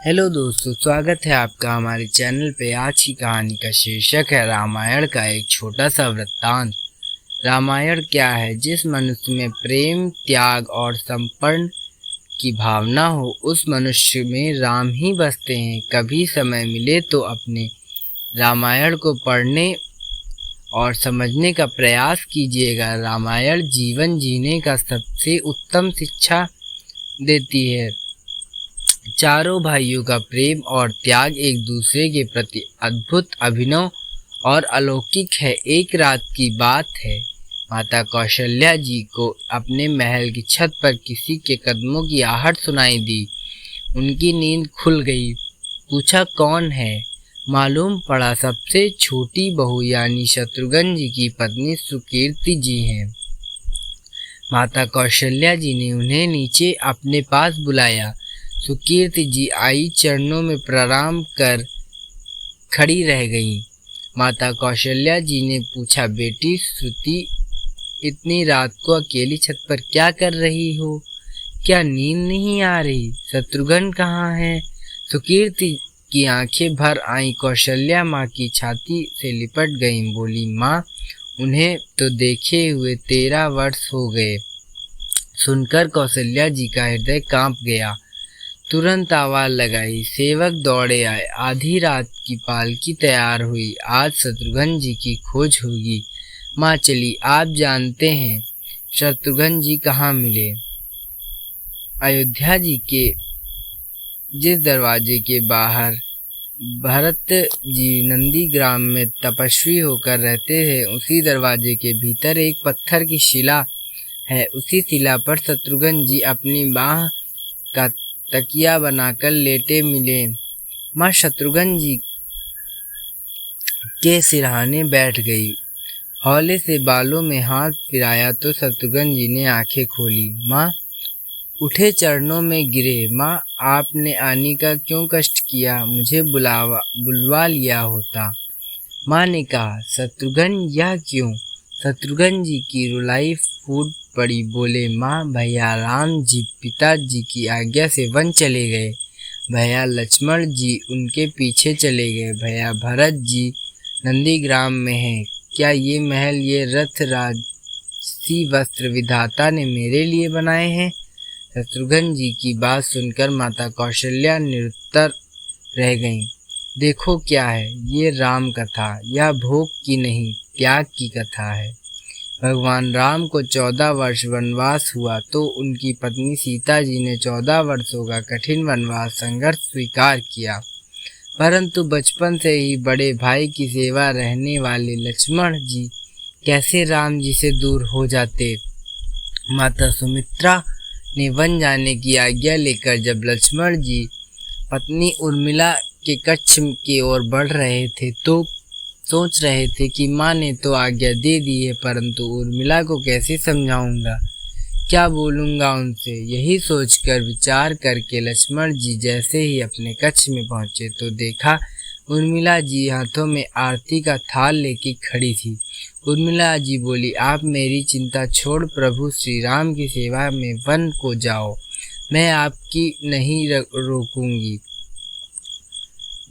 Hello दोस्तों, स्वागत है आपका हमारे चैनल पे। आज की कहानी का शीर्षक है रामायण का एक छोटा सा वृत्तांत। रामायण क्या है? जिस मनुष्य में प्रेम, त्याग और समर्पण की भावना हो, उस मनुष्य में राम ही बसते हैं। कभी समय मिले तो अपने रामायण को पढ़ने और समझने का प्रयास कीजिएगा। रामायण जीवन जीने का सबसे उत्तम शिक्षा देती है। चारों भाइयों का प्रेम और त्याग एक दूसरे के प्रति अद्भुत, अभिनव और अलौकिक है। एक रात की बात है, माता कौशल्या जी को अपने महल की छत पर किसी के कदमों की आहट सुनाई दी। उनकी नींद खुल गई। पूछा, कौन है? मालूम पड़ा सबसे छोटी बहू यानी शत्रुघ्न जी की पत्नी सुकीर्ति जी हैं। माता कौशल्या जी ने उन्हें नीचे अपने पास बुलाया। सुकीर्ति जी आई, चरणों में प्रणाम कर खड़ी रह गईं। माता कौशल्या जी ने पूछा, बेटी श्रुति, इतनी रात को अकेली छत पर क्या कर रही हो? क्या नींद नहीं आ रही? शत्रुघ्न कहाँ है? सुकीर्ति की आंखें भर आईं। कौशल्या माँ की छाती से लिपट गईं। बोली, माँ, उन्हें तो देखे हुए 13 वर्ष हो गए। सुनकर कौशल्या जी का हृदय कांप गया। तुरंत आवाज लगाई, सेवक दौड़े आए। आधी रात की पालकी तैयार हुई। आज शत्रुघ्न जी की खोज होगी। माँ चली। आप जानते हैं शत्रुघ्न जी कहाँ मिले? अयोध्या जी के जिस दरवाजे के बाहर भरत जी नंदीग्राम में तपस्वी होकर रहते हैं, उसी दरवाजे के भीतर एक पत्थर की शिला है। उसी शिला पर शत्रुघ्न जी अपनी बाह का तकिया बनाकर लेटे मिले। माँ शत्रुघ्न जी के सिरहाने बैठ गई। हौले से बालों में हाथ फिराया तो शत्रुघ्न जी ने आंखें खोली। माँ उठे, चरणों में गिरे। माँ, आपने आने का क्यों कष्ट किया? मुझे बुलवा लिया होता। माँ ने कहा, शत्रुघ्न, यह क्यों? शत्रुघ्न जी की रुलाई फूट पड़ी। बोले, माँ, भैया राम जी पिताजी की आज्ञा से वन चले गए। भैया लक्ष्मण जी उनके पीछे चले गए। भैया भरत जी नंदीग्राम में हैं। क्या ये महल, ये रथ, राजसी वस्त्र विधाता ने मेरे लिए बनाए हैं? शत्रुघ्न जी की बात सुनकर माता कौशल्या निरुत्तर रह गईं। देखो क्या है, ये राम कथा, यह भोग की नहीं, त्याग की कथा है। भगवान राम को 14 वर्ष वनवास हुआ तो उनकी पत्नी सीता जी ने 14 वर्षों का कठिन वनवास संघर्ष स्वीकार किया। परंतु बचपन से ही बड़े भाई की सेवा रहने वाले लक्ष्मण जी कैसे राम जी से दूर हो जाते? माता सुमित्रा ने वन जाने की आज्ञा लेकर जब लक्ष्मण जी पत्नी उर्मिला के कक्ष की ओर बढ़ रहे थे तो सोच रहे थे कि माँ ने तो आज्ञा दे दी है, परंतु उर्मिला को कैसे समझाऊंगा, क्या बोलूँगा उनसे? यही सोचकर विचार करके लक्ष्मण जी जैसे ही अपने कक्ष में पहुँचे तो देखा उर्मिला जी हाथों में आरती का थाल लेके खड़ी थी। उर्मिला जी बोली, आप मेरी चिंता छोड़ प्रभु श्री राम की सेवा में वन को जाओ। मैं आपकी नहीं रोकूंगी।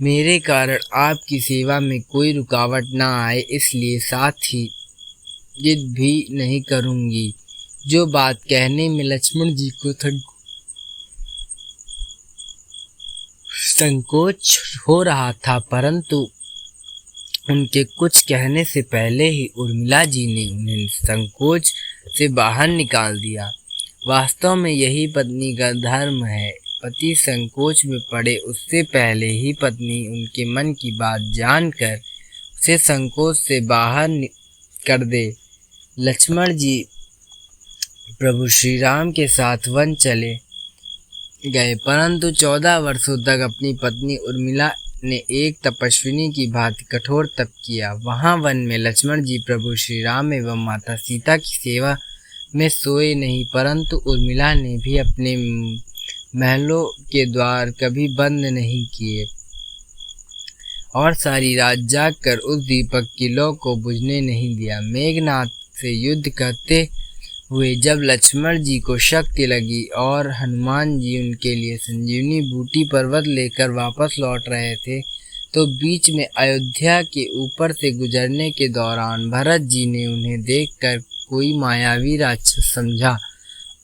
मेरे कारण आपकी सेवा में कोई रुकावट ना आए, इसलिए साथ ही जिद भी नहीं करूंगी। जो बात कहने में लक्ष्मण जी को संकोच हो रहा था, परंतु उनके कुछ कहने से पहले ही उर्मिला जी ने उन्हें संकोच से बाहर निकाल दिया। वास्तव में यही पत्नी का धर्म है। पति संकोच में पड़े उससे पहले ही पत्नी उनके मन की बात जानकर उसे संकोच से बाहर कर दे। लक्ष्मण जी प्रभु श्री राम के साथ वन चले गए, परंतु 14 वर्षों तक अपनी पत्नी उर्मिला ने एक तपस्विनी की भांति कठोर तप किया। वहां वन में लक्ष्मण जी प्रभु श्री राम एवं माता सीता की सेवा में सोए नहीं, परंतु उर्मिला ने भी अपने महलों के द्वार कभी बंद नहीं किए और सारी रात जागकर उस दीपक की लौ को बुझने नहीं दिया। मेघनाथ से युद्ध करते हुए। जब लक्ष्मण जी को शक्ति लगी और हनुमान जी उनके लिए संजीवनी बूटी पर्वत लेकर वापस लौट रहे थे, तो बीच में अयोध्या के ऊपर से गुजरने के दौरान भरत जी ने उन्हें देखकर कोई मायावी राक्षस समझा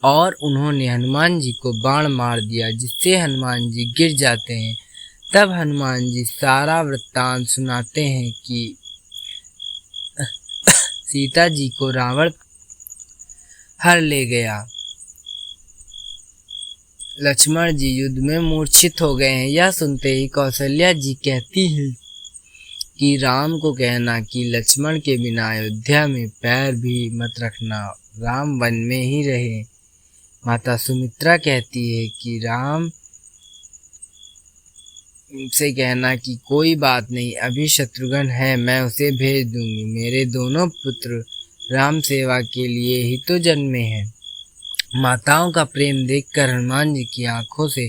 और उन्होंने हनुमान जी को बाण मार दिया, जिससे हनुमान जी गिर जाते हैं। तब हनुमान जी सारा वृत्तांत सुनाते हैं कि सीता जी को रावण हर ले गया। लक्ष्मण जी युद्ध में मूर्छित हो गए हैं। यह सुनते ही कौशल्या जी कहती हैं कि राम को कहना कि लक्ष्मण के बिना अयोध्या में पैर भी मत रखना, राम वन में ही रहे। माता सुमित्रा कहती है कि राम से कहना कि कोई बात नहीं, अभी शत्रुघ्न है, मैं उसे भेज दूंगी। मेरे दोनों पुत्र राम सेवा के लिए ही तो जन्मे हैं। माताओं का प्रेम देखकर हनुमान जी की आंखों से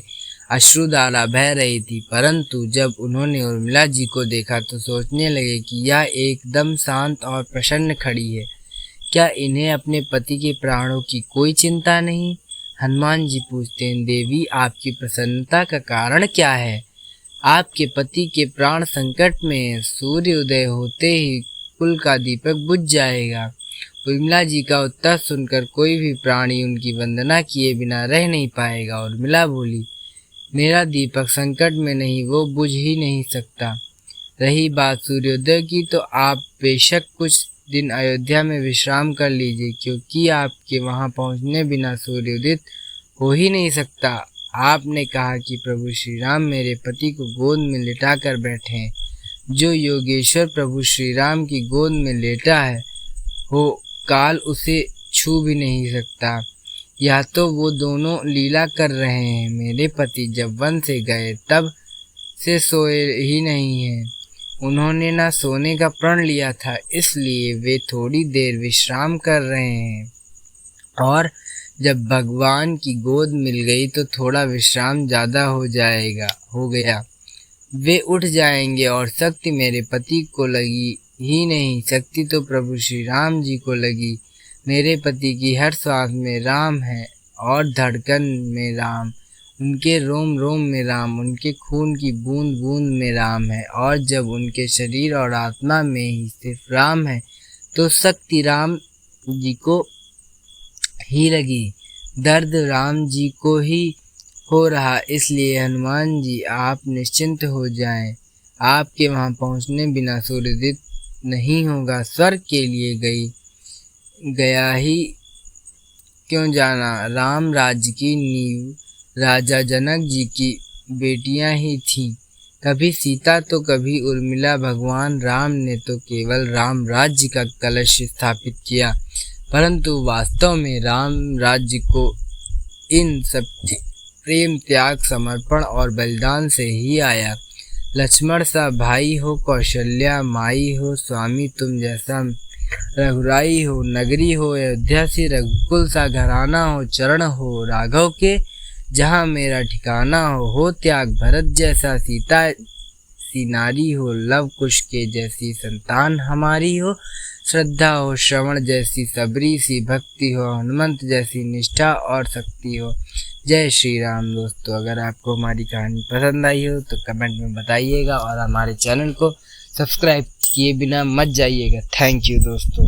अश्रुधारा बह रही थी, परंतु जब उन्होंने उर्मिला जी को देखा तो सोचने लगे कि यह एकदम शांत और प्रसन्न खड़ी है। क्या इन्हें अपने पति के प्राणों की कोई चिंता नहीं? हनुमान जी पूछते हैं, देवी आपकी प्रसन्नता का कारण क्या है? आपके पति के प्राण संकट में है। सूर्य उदय होते ही कुल का दीपक बुझ जाएगा। उर्मिला जी का उत्तर सुनकर कोई भी प्राणी उनकी वंदना किए बिना रह नहीं पाएगा। उर्मिला बोली, मेरा दीपक संकट में नहीं, वो बुझ ही नहीं सकता। रही बात सूर्योदय की, तो आप बेशक कुछ दिन अयोध्या में विश्राम कर लीजिए, क्योंकि आपके वहां पहुंचने बिना सूर्योदित हो ही नहीं सकता। आपने कहा कि प्रभु श्री राम मेरे पति को गोद में लिटाकर बैठे हैं। जो योगेश्वर प्रभु श्री राम की गोद में लेटा है, हो काल उसे छू भी नहीं सकता। या तो वो दोनों लीला कर रहे हैं। मेरे पति जब वन से गए तब से सोए ही नहीं हैं। उन्होंने ना सोने का प्रण लिया था, इसलिए वे थोड़ी देर विश्राम कर रहे हैं। और जब भगवान की गोद मिल गई तो थोड़ा विश्राम ज़्यादा हो गया। वे उठ जाएंगे और शक्ति मेरे पति को लगी ही नहीं, शक्ति तो प्रभु श्री राम जी को लगी। मेरे पति की हर श्वास में राम है और धड़कन में राम, उनके रोम रोम में राम, उनके खून की बूंद बूंद में राम है। और जब उनके शरीर और आत्मा में ही सिर्फ राम है, तो शक्ति राम जी को ही लगी, दर्द राम जी को ही हो रहा। इसलिए हनुमान जी आप निश्चिंत हो जाएं, आपके वहां पहुंचने बिना सूर्योदित नहीं होगा। स्वर्ग के लिए गया ही क्यों जाना? राम राज्य की नींव राजा जनक जी की बेटियां ही थीं, कभी सीता तो कभी उर्मिला। भगवान राम ने तो केवल राम राज्य का कलश स्थापित किया, परंतु वास्तव में राम राज्य को इन सब प्रेम, त्याग, समर्पण और बलिदान से ही आया। लक्ष्मण सा भाई हो, कौशल्या माई हो, स्वामी तुम जैसा रघुराई हो, नगरी हो अयोध्या सी, रघुकुल सा घराना हो, चरण हो राघव के जहाँ मेरा ठिकाना हो त्याग भरत जैसा सीता सी नारी हो, लव कुश के जैसी संतान हमारी हो, श्रद्धा हो श्रवण जैसी, सबरी सी भक्ति हो, हनुमंत जैसी निष्ठा और शक्ति हो। जय श्री राम। दोस्तों, अगर आपको हमारी कहानी पसंद आई हो तो कमेंट में बताइएगा और हमारे चैनल को सब्सक्राइब किए बिना मत जाइएगा। थैंक यू दोस्तों।